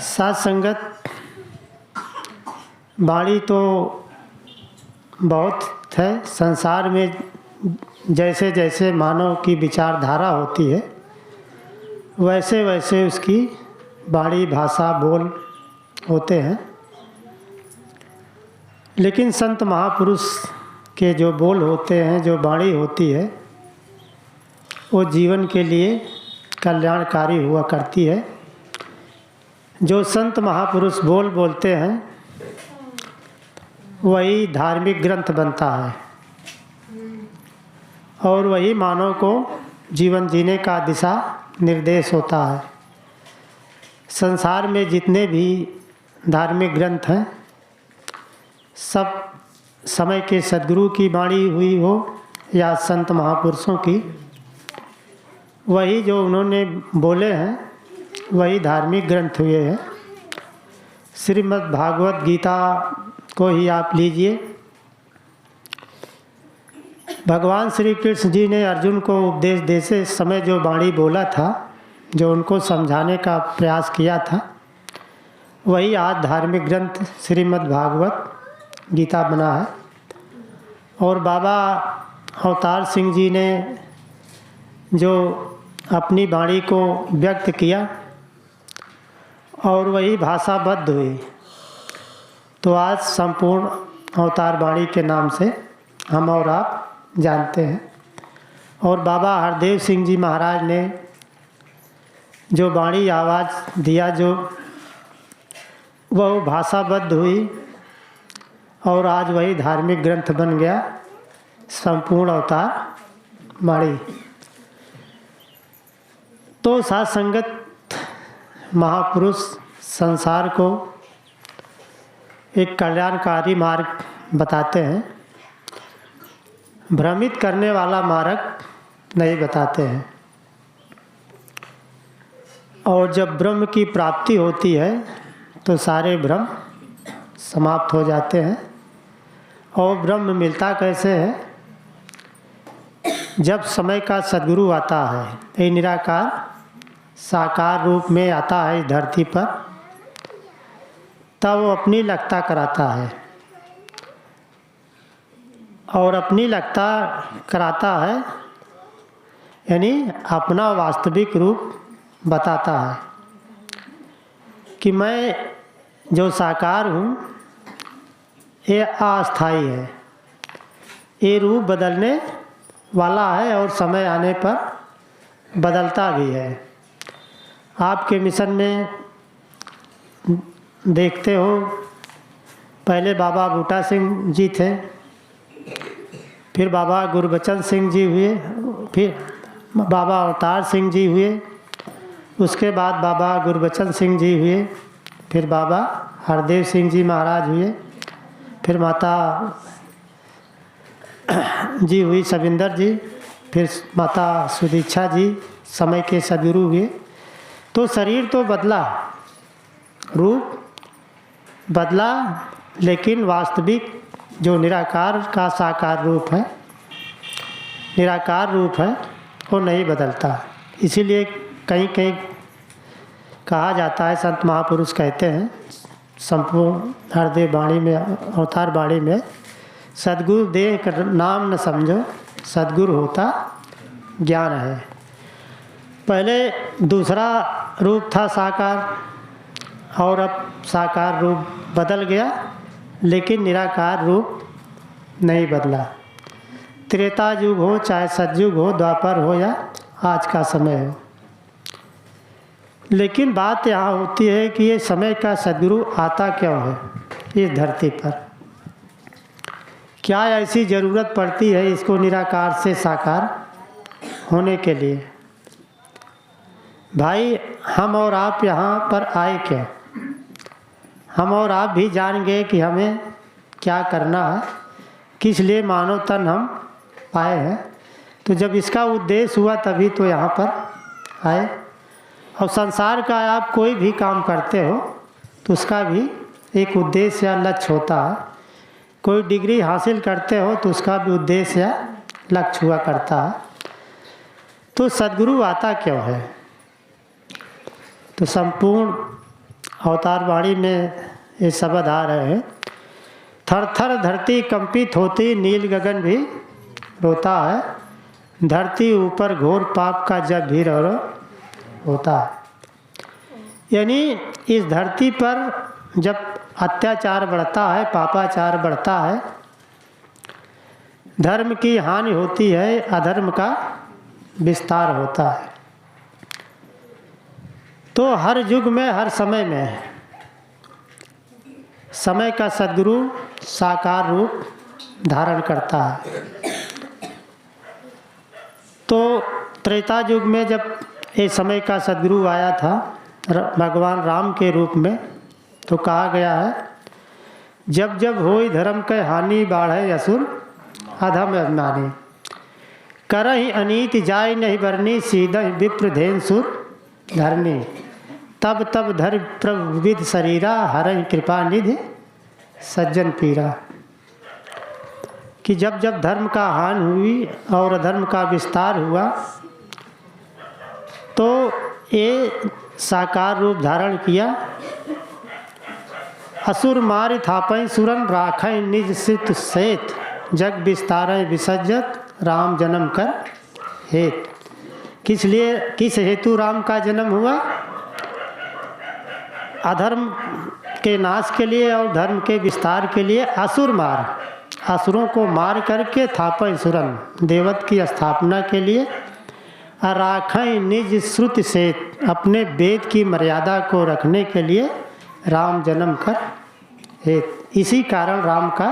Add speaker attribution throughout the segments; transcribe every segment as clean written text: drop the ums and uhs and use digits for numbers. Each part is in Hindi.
Speaker 1: साथ संगत वाणी तो बहुत है। संसार में जैसे जैसे मानव की विचारधारा होती है वैसे वैसे उसकी वाणी भाषा बोल होते हैं। लेकिन संत महापुरुष के जो बोल होते हैं, जो वाणी होती है, वो जीवन के लिए कल्याणकारी हुआ करती है। जो संत महापुरुष बोल बोलते हैं वही धार्मिक ग्रंथ बनता है और वही मानव को जीवन जीने का दिशा निर्देश होता है। संसार में जितने भी धार्मिक ग्रंथ हैं सब समय के सद्गुरु की वाणी हुई हो या संत महापुरुषों की, वही जो उन्होंने बोले हैं वही धार्मिक ग्रंथ हुए हैं। श्रीमद् भागवत गीता को ही आप लीजिए। भगवान श्री कृष्ण जी ने अर्जुन को उपदेश देते समय जो वाणी बोला था, जो उनको समझाने का प्रयास किया था, वही आज धार्मिक ग्रंथ श्रीमद् भागवत गीता बना है। और बाबा अवतार सिंह जी ने जो अपनी वाणी को व्यक्त किया और वही भाषाबद्ध हुई, तो आज संपूर्ण अवतार वाणी के नाम से हम और आप जानते हैं। और बाबा हरदेव सिंह जी महाराज ने जो वाणी आवाज़ दिया, जो वह भाषाबद्ध हुई और आज वही धार्मिक ग्रंथ बन गया, संपूर्ण अवतार वाणी। तो साथ संगत महापुरुष संसार को एक कल्याणकारी मार्ग बताते हैं, भ्रमित करने वाला मार्ग नहीं बताते हैं। और जब ब्रह्म की प्राप्ति होती है तो सारे भ्रम समाप्त हो जाते हैं। और ब्रह्म मिलता कैसे है? जब समय का सद्गुरु आता है, ये निराकार साकार रूप में आता है इस धरती पर, तब वो अपनी लगता कराता है। और अपनी लगता कराता है यानी अपना वास्तविक रूप बताता है कि मैं जो साकार हूँ ये अस्थाई है, ये रूप बदलने वाला है और समय आने पर बदलता भी है। आपके मिशन में देखते हो, पहले बाबा बूटा सिंह जी थे, फिर बाबा गुरबचन सिंह जी हुए, फिर बाबा अवतार सिंह जी हुए, उसके बाद बाबा गुरबचन सिंह जी हुए, फिर बाबा हरदेव सिंह जी महाराज हुए, फिर माता जी हुई सविंदर जी, फिर माता सुदीक्षा जी समय के सद्गुरु हुए। तो शरीर तो बदला, रूप बदला, लेकिन वास्तविक जो निराकार का साकार रूप है, निराकार रूप है, वो नहीं बदलता। इसीलिए कहीं कहीं कहा जाता है, संत महापुरुष कहते हैं संपूर्ण हरदेव वाणी में, अवतार वाणी में, सद्गुरु देह का नाम न समझो, सद्गुरु होता ज्ञान है। पहले दूसरा रूप था साकार और अब साकार रूप बदल गया, लेकिन निराकार रूप नहीं बदला। त्रेता युग हो चाहे सतयुग हो, द्वापर हो या आज का समय हो, लेकिन बात यहाँ होती है कि ये समय का सद्गुरु आता क्यों है इस धरती पर? क्या ऐसी ज़रूरत पड़ती है इसको निराकार से साकार होने के लिए? भाई, हम और आप यहाँ पर आए क्या? हम और आप भी जान गए कि हमें क्या करना है, किस लिए मानव तन हम आए हैं। तो जब इसका उद्देश्य हुआ तभी तो यहाँ पर आए। और संसार का आप कोई भी काम करते हो तो उसका भी एक उद्देश्य या लक्ष्य होता है। कोई डिग्री हासिल करते हो तो उसका भी उद्देश्य या लक्ष्य हुआ करता है। तो सद्गुरु आता क्यों है? तो संपूर्ण अवतार वाणी में ये शब्द आ रहे हैं। थर थर धरती कंपित होती, नील गगन भी रोता है, धरती ऊपर घोर पाप का जब भी रो होता है। यानी इस धरती पर जब अत्याचार बढ़ता है, पापाचार बढ़ता है, धर्म की हानि होती है, अधर्म का विस्तार होता है। तो हर युग में, हर समय में समय का सद्गुरु साकार रूप धारण करता है। तो त्रेता युग में जब ये समय का सद्गुरु आया था भगवान राम के रूप में, तो कहा गया है, जब जब होई धर्म के हानि, बाढ़े असुर अधम अभिमानी, करहि अनीति जाय नहीं बरनी, सीधहि विप्र धेन सुर धरनी, तब तब धर प्रभु विद शरीरा, हरहि कृपा निधि सज्जन पीरा। कि जब जब धर्म का हानि हुई और अधर्म का विस्तार हुआ, तो ये साकार रूप धारण किया। असुर मारि थापै सुरन, राखै निज सित सेत, जग विस्तारै विसज्जत, राम जन्म कर हेत। किस लिए, किस हेतु राम का जन्म हुआ? अधर्म के नाश के लिए और धर्म के विस्तार के लिए। असुर मार, असुरों को मार करके, थापै सुरन, देवत की स्थापना के लिए, राखै निज श्रुति से, अपने वेद की मर्यादा को रखने के लिए राम जन्म कर हेत। इसी कारण राम का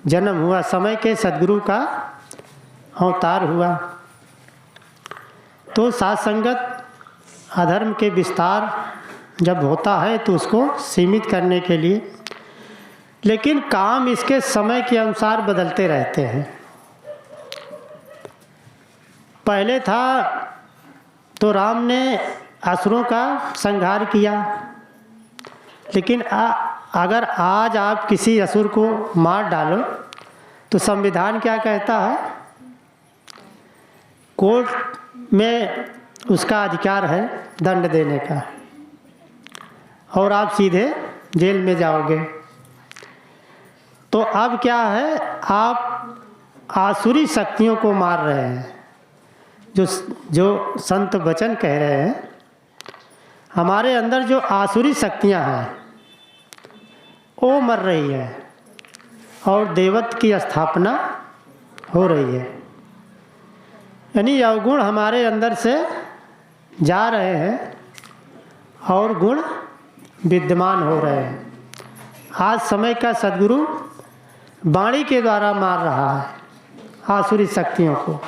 Speaker 1: जन्म हुआ, समय के सद्गुरु का अवतार हुआ। तो साथ संगत अधर्म के विस्तार जब होता है तो उसको सीमित करने के लिए, लेकिन काम इसके समय के अनुसार बदलते रहते हैं। पहले था तो राम ने असुरों का संहार किया, लेकिन अगर आज आप किसी असुर को मार डालो तो संविधान क्या कहता है? कोर्ट में उसका अधिकार है दंड देने का, और आप सीधे जेल में जाओगे। तो अब क्या है, आप आसुरी शक्तियों को मार रहे हैं। जो संत वचन कह रहे हैं, हमारे अंदर जो आसुरी शक्तियां हैं वो मर रही है और देवत्व की स्थापना हो रही है। यानी अवगुण हमारे अंदर से जा रहे हैं और गुण विद्यमान हो रहे हैं। आज समय का सद्गुरु वाणी के द्वारा मार रहा है आसुरी शक्तियों को,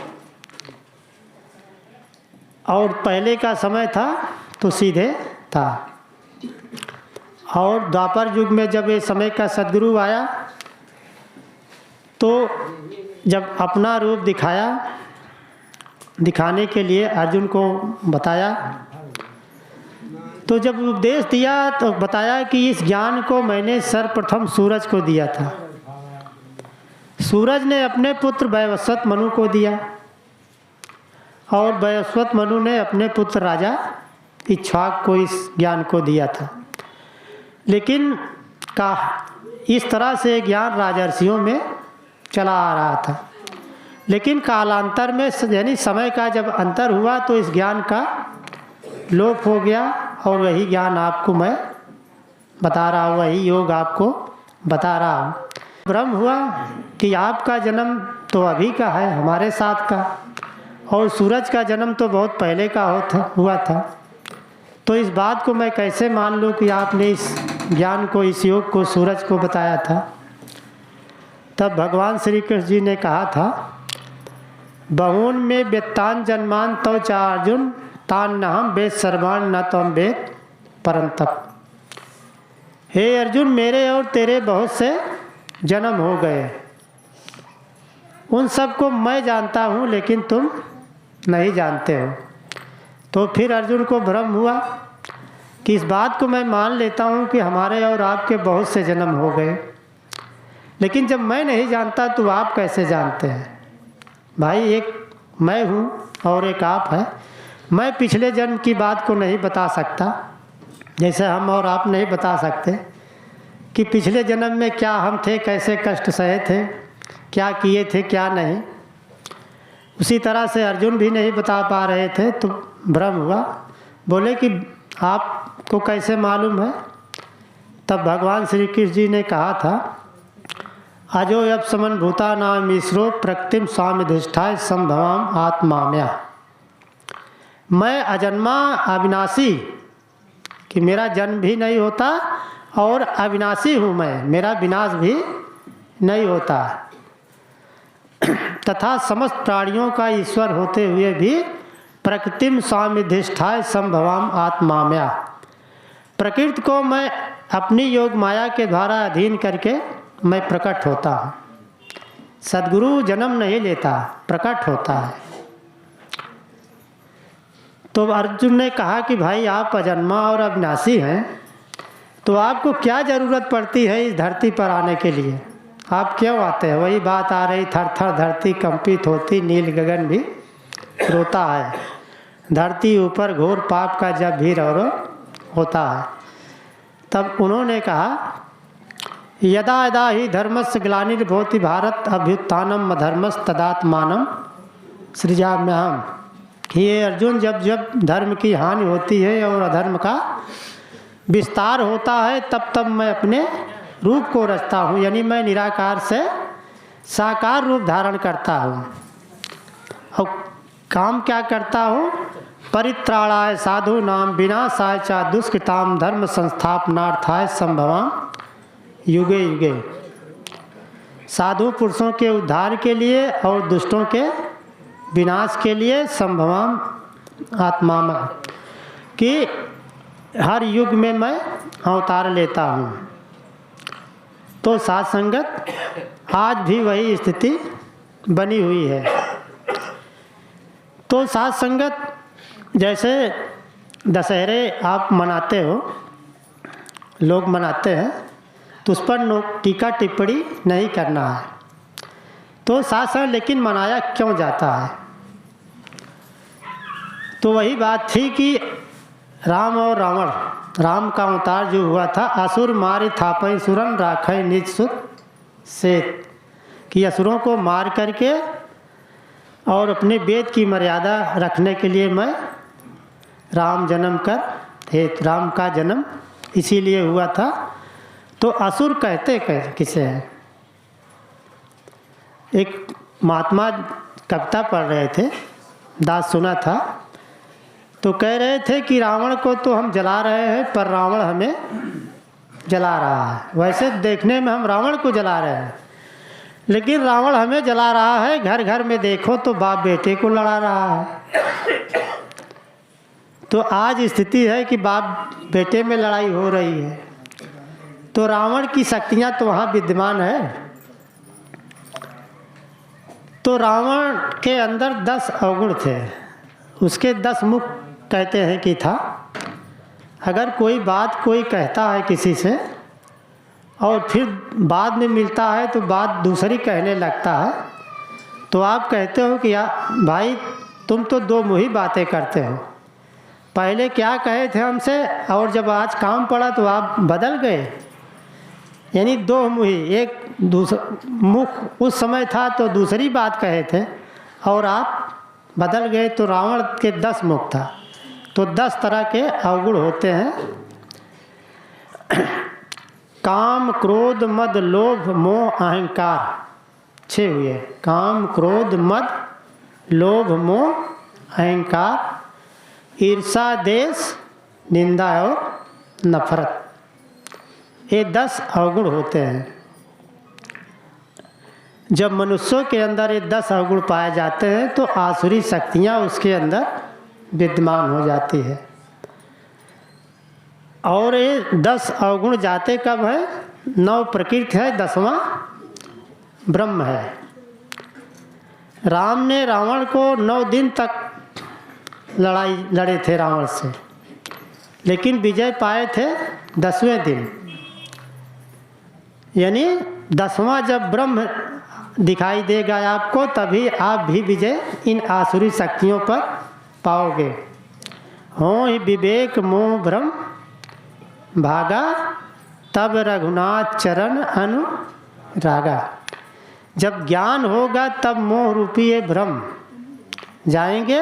Speaker 1: और पहले का समय था तो सीधे था। और द्वापर युग में जब ये समय का सद्गुरु आया, तो जब अपना रूप दिखाया, दिखाने के लिए अर्जुन को बताया, तो जब उपदेश दिया तो बताया कि इस ज्ञान को मैंने सर्वप्रथम सूरज को दिया था। सूरज ने अपने पुत्र वैवस्वत मनु को दिया, और वैवस्वत मनु ने अपने पुत्र राजा इक्ष्वाक को इस ज्ञान को दिया था। लेकिन इस तरह से ज्ञान राजर्षियों में चला आ रहा था, लेकिन कालांतर में यानी समय का जब अंतर हुआ तो इस ज्ञान का लोप हो गया, और वही ज्ञान आपको मैं बता रहा हूँ, वही योग आपको बता रहा हूँ। भ्रम हुआ कि आपका जन्म तो अभी का है, हमारे साथ का, और सूरज का जन्म तो बहुत पहले का हुआ था। तो इस बात को मैं कैसे मान लूँ कि आपने इस ज्ञान को, इस योग को सूरज को बताया था? तब भगवान श्री कृष्ण जी ने कहा था, बहुन में वेत्तान जन्मान तो चा अर्जुन, तान न हम वेद सर्वान न तम वेद परंतप। हे अर्जुन, मेरे और तेरे बहुत से जन्म हो गए, उन सबको मैं जानता हूँ, लेकिन तुम नहीं जानते हो। तो फिर अर्जुन को भ्रम हुआ कि इस बात को मैं मान लेता हूँ कि हमारे और आपके बहुत से जन्म हो गए, लेकिन जब मैं नहीं जानता तो आप कैसे जानते हैं? भाई, एक मैं हूँ और एक आप है। मैं पिछले जन्म की बात को नहीं बता सकता, जैसे हम और आप नहीं बता सकते कि पिछले जन्म में क्या हम थे, कैसे कष्ट सहे थे, क्या किए थे क्या नहीं। उसी तरह से अर्जुन भी नहीं बता पा रहे थे तो भ्रम हुआ। बोले कि आपको कैसे मालूम है? तब भगवान श्री कृष्ण जी ने कहा था, अजो यब समन भूता नाम ईश्वरो प्रकृतिम स्वामिधिष्ठाय संभवाम आत्माम्या। मैं अजन्मा अविनाशी, कि मेरा जन्म भी नहीं होता और अविनाशी हूँ मैं, मेरा विनाश भी नहीं होता, तथा समस्त प्राणियों का ईश्वर होते हुए भी प्रकृतिम स्वामिधिष्ठाय संभवाम आत्माम्या। प्रकृति को मैं अपनी योग माया के द्वारा अधीन करके मैं प्रकट होता हूँ। सद्गुरु जन्म नहीं लेता, प्रकट होता है। तो अर्जुन ने कहा कि भाई आप अजन्मा और अविनाशी हैं, तो आपको क्या ज़रूरत पड़ती है इस धरती पर आने के लिए? आप क्यों आते हैं? वही बात आ रही, थर थर धरती कंपित होती, नील गगन भी रोता है, धरती ऊपर घोर पाप का जब भी रौरो होता है। तब उन्होंने कहा, यदा यदा ही धर्मस्य ग्लानिर्भवति भारत अभ्युत्थानम अधर्मस् तदात्मानम सृजाम्यहम्। कि ये अर्जुन, जब जब धर्म की हानि होती है और अधर्म का विस्तार होता है तब तब मैं अपने रूप को रचता हूँ, यानी मैं निराकार से साकार रूप धारण करता हूँ। और काम क्या करता हूँ? परित्राणाय साधु नाम विनाशाय च दुष्कृताम धर्म संस्थापनार्थाय संभवाम युगे युगे। साधु पुरुषों के उद्धार के लिए और दुष्टों के विनाश के लिए संभवाम आत्मा में, कि हर युग में मैं अवतार लेता हूँ। तो साथ संगत आज भी वही स्थिति बनी हुई है। तो साथ संगत, जैसे दशहरे आप मनाते हो, लोग मनाते हैं, तो उस पर टीका टिप्पणी नहीं करना है। तो साथ साथ लेकिन मनाया क्यों जाता है? तो वही बात थी कि राम और रावण, राम का अवतार जो हुआ था, असुर मारि थापै सुरन राखै निज सुत सेत, कि असुरों को मार करके और अपने वेद की मर्यादा रखने के लिए मैं राम जन्म कर थे। राम का जन्म इसीलिए हुआ था। तो असुर कहते किसे हैं? एक महात्मा कविता पढ़ रहे थे, दास सुना था, तो कह रहे थे कि रावण को तो हम जला रहे हैं पर रावण हमें जला रहा है। वैसे देखने में हम रावण को जला रहे हैं, लेकिन रावण हमें जला रहा है। घर घर में देखो तो बाप बेटे को लड़ा रहा है। तो आज स्थिति है कि बाप बेटे में लड़ाई हो रही है। तो रावण की शक्तियाँ तो वहाँ विद्यमान है। तो रावण के अंदर 10 अवगुण थे, उसके 10 मुख कहते हैं कि था। अगर कोई बात कोई कहता है किसी से और फिर बाद में मिलता है तो बात दूसरी कहने लगता है, तो आप कहते हो कि यार भाई तुम तो 2 मुही बातें करते हो। पहले क्या कहे थे हमसे और जब आज काम पड़ा तो आप बदल गए। यानी 2 मुही, एक दूसरा मुख उस समय था तो दूसरी बात कहे थे और आप बदल गए। तो रावण के 10 मुख था। तो 10 तरह के अवगुण होते हैं। काम क्रोध मद लोभ मोह अहंकार 6 हुए। काम क्रोध मद लोभ मोह अहंकार, ईर्षा देश निंदा और नफरत, ये 10 अवगुण होते हैं। जब मनुष्यों के अंदर ये 10 अवगुण पाए जाते हैं तो आसुरी शक्तियाँ उसके अंदर विद्यमान हो जाती है। और ये 10 अवगुण जाते कब है? 9 प्रकृति है, 10वां ब्रह्म है। राम ने रावण को 9 दिन तक लड़े थे रावण से, लेकिन विजय पाए थे 10वें दिन। यानी 10वां जब ब्रह्म दिखाई देगा आपको, तभी आप भी विजय इन आसुरी शक्तियों पर पाओगे। हो ही विवेक मोह भ्रम भागा, तब रघुनाथ चरण अनुरागा। जब ज्ञान होगा तब मोह रूपी ये भ्रम जाएंगे,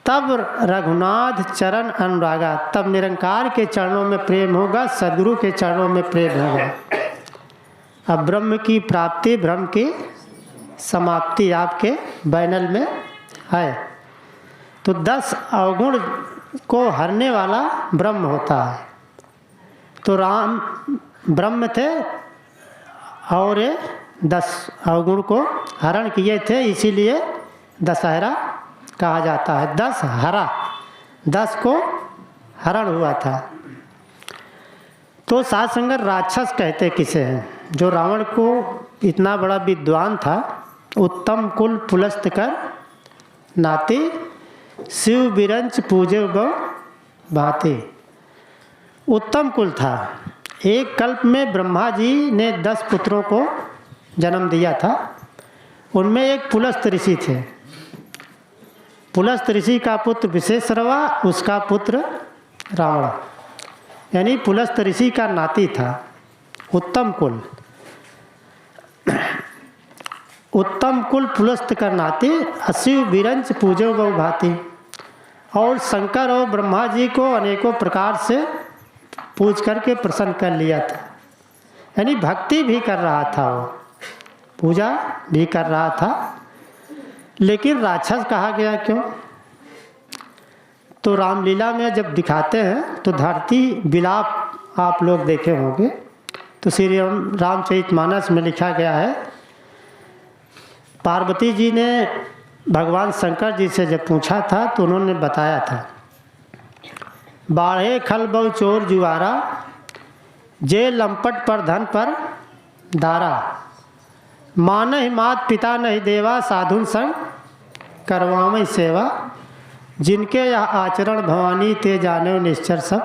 Speaker 1: तब रघुनाथ चरण अनुरागा, तब निरंकार के चरणों में प्रेम होगा, सद्गुरु के चरणों में प्रेम होगा। अब ब्रह्म की प्राप्ति, ब्रह्म की समाप्ति आपके बैनल में है। तो 10 अवगुण को हरने वाला ब्रह्म होता है। तो राम ब्रह्म थे और 10 अवगुण को हरण किए थे, इसीलिए दशहरा कहा जाता है। 10 हरा, 10 को हरण हुआ था। तो सात संगत राक्षस कहते किसे हैं? जो रावण को इतना बड़ा विद्वान था, उत्तम कुल पुलस्त कर नाती, शिव बिरंच पूजे गौ भांति। उत्तम कुल था। एक कल्प में ब्रह्मा जी ने 10 पुत्रों को जन्म दिया था। उनमें एक पुलस्त ऋषि थे। पुलस्त ऋषि का पुत्र विशेषरवा, उसका पुत्र रावण, यानी पुलस्त ऋषि का नाती था। उत्तम कुल, उत्तम कुल पुलस्त कर नाती, अशिव बिरंच पूजो गौ भांति। और शंकर और ब्रह्मा जी को अनेकों प्रकार से पूज करके प्रसन्न कर लिया था। यानी भक्ति भी कर रहा था, वो पूजा भी कर रहा था। लेकिन राक्षस कहा गया क्यों? तो रामलीला में जब दिखाते हैं तो धरती विलाप आप लोग देखे होंगे। तो श्री रामचरितमानस में लिखा गया है, पार्वती जी ने भगवान शंकर जी से जब पूछा था तो उन्होंने बताया था, बाढ़े खल बहु चोर जुआरा, जे लंपट पर धन पर दारा। मान ही मात पिता नहीं देवा, साधुन संग करवामई सेवा। जिनके यह आचरण भवानी, ते जाने निश्चर सब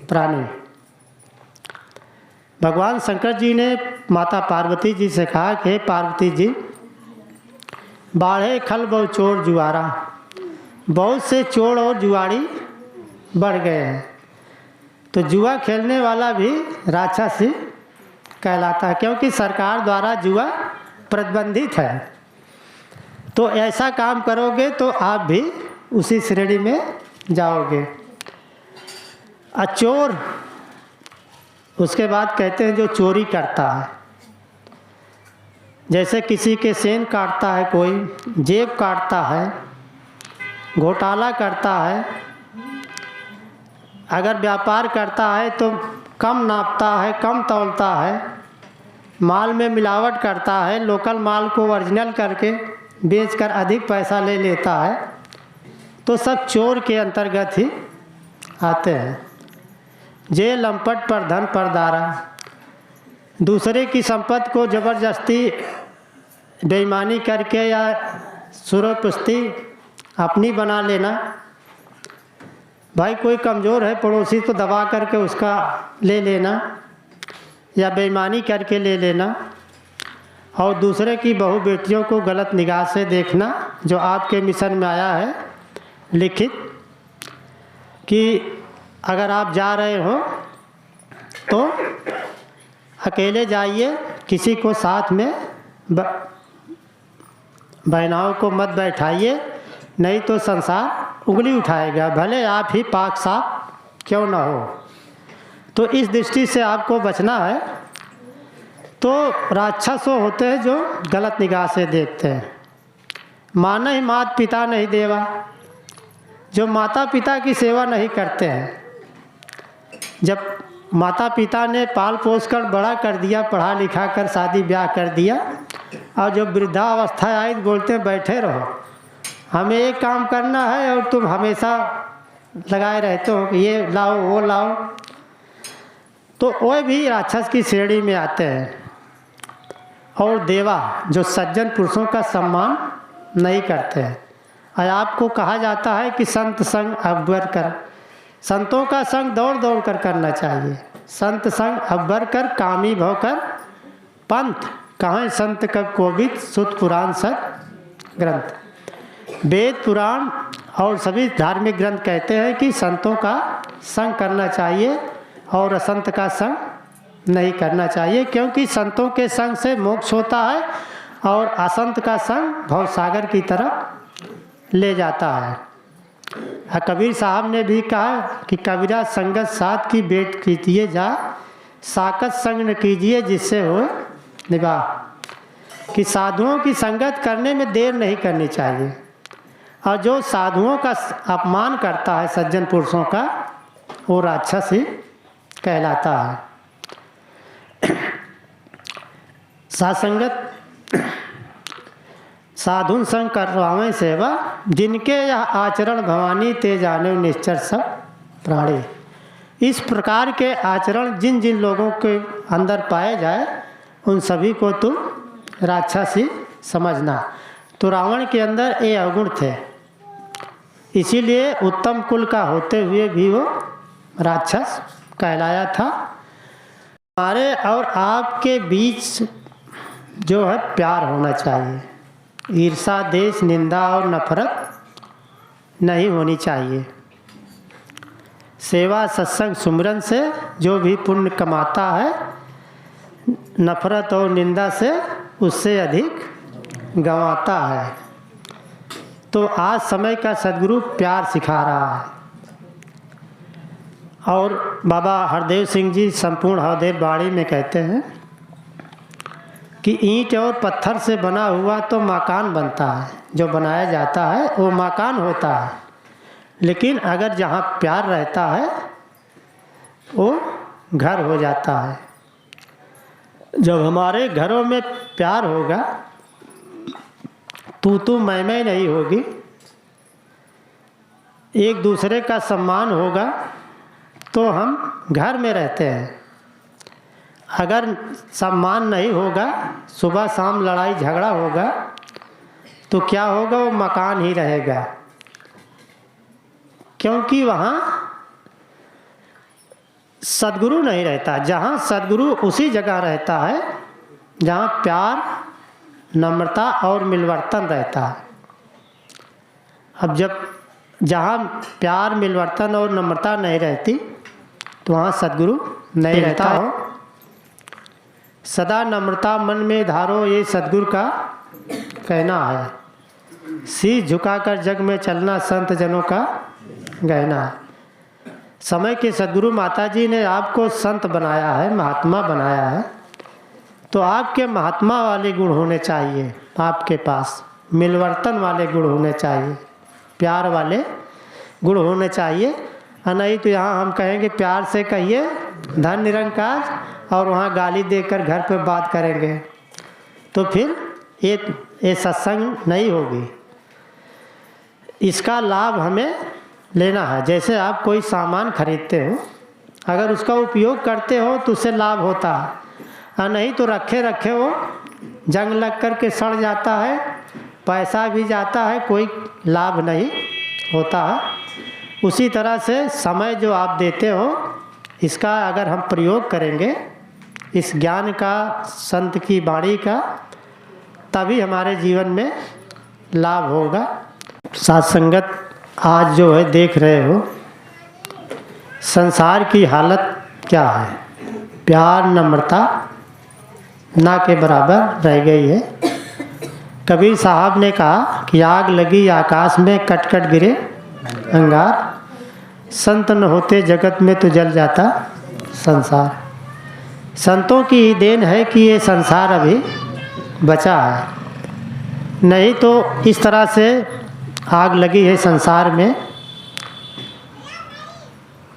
Speaker 1: प्राणी। भगवान शंकर जी ने माता पार्वती जी से कहा कि पार्वती जी, बाढ़े खल बहु चोर जुआरा, बहुत से चोर और जुआड़ी बढ़ गए हैं। तो जुआ खेलने वाला भी राक्षस ही कहलाता है, क्योंकि सरकार द्वारा जुआ प्रतिबंधित है। तो ऐसा काम करोगे तो आप भी उसी श्रेणी में जाओगे। चोर, उसके बाद कहते हैं जो चोरी करता है, जैसे किसी के सेन काटता है, कोई जेब काटता है, घोटाला करता है, अगर व्यापार करता है तो कम नापता है, कम तौलता है, माल में मिलावट करता है, लोकल माल को ओरिजिनल करके बेचकर अधिक पैसा ले लेता है, तो सब चोर के अंतर्गत ही आते हैं। जे लंपट पर धन पर दारा, दूसरे की संपत्ति को जबरदस्ती बेईमानी करके या सुरपुस्ती अपनी बना लेना। भाई कोई कमज़ोर है पड़ोसी तो दबा करके उसका ले लेना या बेईमानी करके ले लेना, और दूसरे की बहू बेटियों को गलत निगाह से देखना, जो आपके मिशन में आया है लिखित कि अगर आप जा रहे हो तो अकेले जाइए, किसी को साथ में बहनाओं को मत बैठाइए, नहीं तो संसार उंगली उठाएगा, भले आप ही पाक साफ क्यों ना हो। तो इस दृष्टि से आपको बचना है। तो राक्षस वो होते हैं जो गलत निगाह से देखते हैं। मान ही मात पिता नहीं देवा, जो माता पिता की सेवा नहीं करते हैं। जब माता पिता ने पाल पोस कर बड़ा कर दिया, पढ़ा लिखा कर शादी ब्याह कर दिया, और जब वृद्धावस्था आई तो बोलते हैं बैठे रहो, हमें एक काम करना है और तुम हमेशा लगाए रहते हो कि ये लाओ वो लाओ। तो वो भी राक्षस की श्रेणी में आते हैं। और देवा, जो सज्जन पुरुषों का सम्मान नहीं करते हैं। और आपको कहा जाता है कि संत संग अब्बर कर, संतों का संग दौड़ दौड़ कर करना चाहिए। संत संग अब्बर कर, कामी भव कर पंथ, कहाँ संत कब कोविद, सुत पुराण सत ग्रंथ। वेद पुराण और सभी धार्मिक ग्रंथ कहते हैं कि संतों का संग करना चाहिए और असंत का संग नहीं करना चाहिए, क्योंकि संतों के संग से मोक्ष होता है और असंत का संग भवसागर की तरफ ले जाता है। कबीर साहब ने भी कहा कि कबीरा संगत साथ की बेट कीजिए जा, साकत संग न कीजिए जिससे हो निवाह। कि साधुओं की संगत करने में देर नहीं करनी चाहिए, और जो साधुओं का अपमान करता है सज्जन पुरुषों का, वो राक्षस ही कहलाता है। सासंगत साधुन संग करवावें सेवा, जिनके यह आचरण भवानी ते जाने निश्चर सब प्राणी। इस प्रकार के आचरण जिन जिन लोगों के अंदर पाए जाए, उन सभी को तुम राक्षस ही समझना। तो रावण के अंदर ये अवगुण थे, इसीलिए उत्तम कुल का होते हुए भी वो राक्षस कहलाया था। हमारे और आपके बीच जो है प्यार होना चाहिए, ईर्षा देश निंदा और नफरत नहीं होनी चाहिए। सेवा सत्संग सुमिरन से जो भी पुण्य कमाता है, नफरत और निंदा से उससे अधिक गंवाता है। तो आज समय का सद्गुरु प्यार सिखा रहा है। और बाबा हरदेव सिंह जी संपूर्ण हरदेव बाड़ी में कहते हैं कि ईंट और पत्थर से बना हुआ तो मकान बनता है, जो बनाया जाता है वो मकान होता है, लेकिन अगर जहाँ प्यार रहता है वो घर हो जाता है। जब हमारे घरों में प्यार होगा, तू मैं नहीं होगी, एक दूसरे का सम्मान होगा, तो हम घर में रहते हैं। अगर सम्मान नहीं होगा, सुबह शाम लड़ाई झगड़ा होगा, तो क्या होगा, वो मकान ही रहेगा। क्योंकि वहाँ सद्गुरु नहीं रहता। जहाँ सद्गुरु उसी जगह रहता है जहाँ प्यार नम्रता और मिलवर्तन रहता है। अब जब जहाँ प्यार मिलवर्तन और नम्रता नहीं रहती, तो वहाँ सद्गुरु नहीं रहता हो। सदा नम्रता मन में धारो, ये सद्गुरु का कहना है। शीश झुकाकर जग में चलना संत जनों का गहना है। समय के सद्गुरु माता जी ने आपको संत बनाया है, महात्मा बनाया है, तो आपके महात्मा वाले गुण होने चाहिए, आपके पास मिलवर्तन वाले गुण होने चाहिए, प्यार वाले गुण होने चाहिए। नहीं तो यहाँ हम कहेंगे प्यार से कहिए धन निरंकार, और वहाँ गाली देकर घर पे बात करेंगे, तो फिर ये सत्संग नहीं होगी। इसका लाभ हमें लेना है। जैसे आप कोई सामान खरीदते हो, अगर उसका उपयोग करते हो तो उससे लाभ होता है, और नहीं तो रखे रखे हो जंग लग कर के सड़ जाता है, पैसा भी जाता है, कोई लाभ नहीं होता है। उसी तरह से समय जो आप देते हो, इसका अगर हम प्रयोग करेंगे, इस ज्ञान का, संत की वाणी का, तभी हमारे जीवन में लाभ होगा। सत्संगत आज जो है देख रहे हो, संसार की हालत क्या है, प्यार नम्रता ना के बराबर रह गई है। कबीर साहब ने कहा कि आग लगी आकाश में, कट कट गिरे अंगार, संत न होते जगत में तो जल जाता संसार। संतों की ही देन है कि ये संसार अभी बचा है, नहीं तो इस तरह से आग लगी है संसार में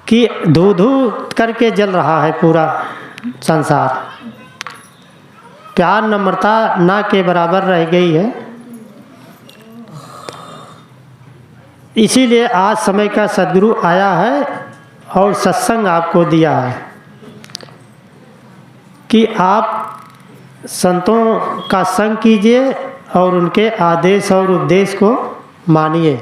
Speaker 1: कि धू धू करके जल रहा है पूरा संसार। प्यार नम्रता ना के बराबर रह गई है। इसीलिए आज समय का सद्गुरु आया है और सत्संग आपको दिया है कि आप संतों का संग कीजिए और उनके आदेश और उपदेश को मानिए।